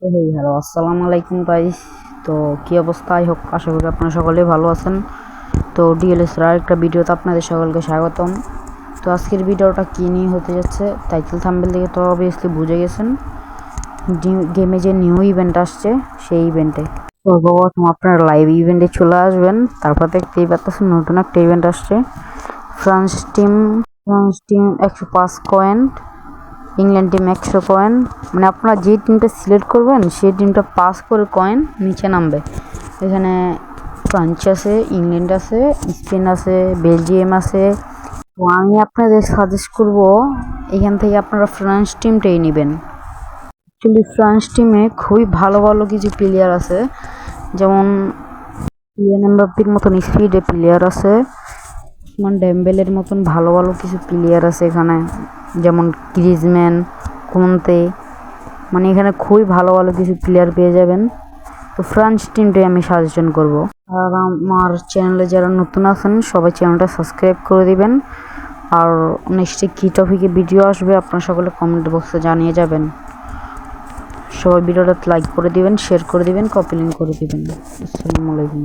Hey hello, আসসালামু আলাইকুম guys. তো কি অবস্থা? হোক আশা করি আপনারা সকলেই ভালো আছেন। তো ডিএলএসের আরেকটা ভিডিওতে আপনাদের সকলকে স্বাগতম। তো আজকের ভিডিওটা কী নিয়ে হতে যাচ্ছে টাইটেল থাম্বনেল দেখে তো অবভিয়াসলি বুঝে গেছেন। গেমে যে নিউ ইভেন্ট আসছে সেই ইভেন্টে সর্বপ্রথম আপনারা লাইভ ইভেন্টে চলে আসবেন। তারপর দেখতেই পাচ্ছেন নতুন একটা ইভেন্ট আসছে। France team 105 coin, England team 100 coin. মানে আপনারা যে টিমটা সিলেক্ট করবেন সেই টিমটা পাস করে কয়েন নিচে নামবে। এখানে ফ্রান্স আছে, ইংল্যান্ড আছে, স্পেন আছে, বেলজিয়াম আছে। তো আমি আপনাদের সাজেস্ট করব এখান থেকে আপনারা ফ্রান্স টিমটাই নেবেন। অ্যাকচুয়ালি ফ্রান্স টিমে খুবই ভালো ভালো কিছু প্লেয়ার আছে, যেমন কিলিয়ান এমবাপ্পের মতন স্পিডে প্লেয়ার আছে, ওসমান ডেম্বেলের মতন ভালো ভালো কিছু প্লেয়ার আছে এখানে, যেমন গ্রিজম্যান, কোন্তে। মানে এখানে খুবই ভালো ভালো কিছু প্লেয়ার পেয়ে যাবেন। তো ফ্রান্স টিমটাই আমি সাজেশন করব। আর আমার চ্যানেলে যারা নতুন আছেন সবাই চ্যানেলটা সাবস্ক্রাইব করে দিবেন। আর নেক্সটে কী টপিকে ভিডিও আসবে আপনারা সকলে কমেন্ট বক্সে জানিয়ে যাবেন। সবাই ভিডিওটা লাইক করে দিবেন, শেয়ার করে দিবেন, কপি লিঙ্ক করে দিবেন। আসসালামু আলাইকুম।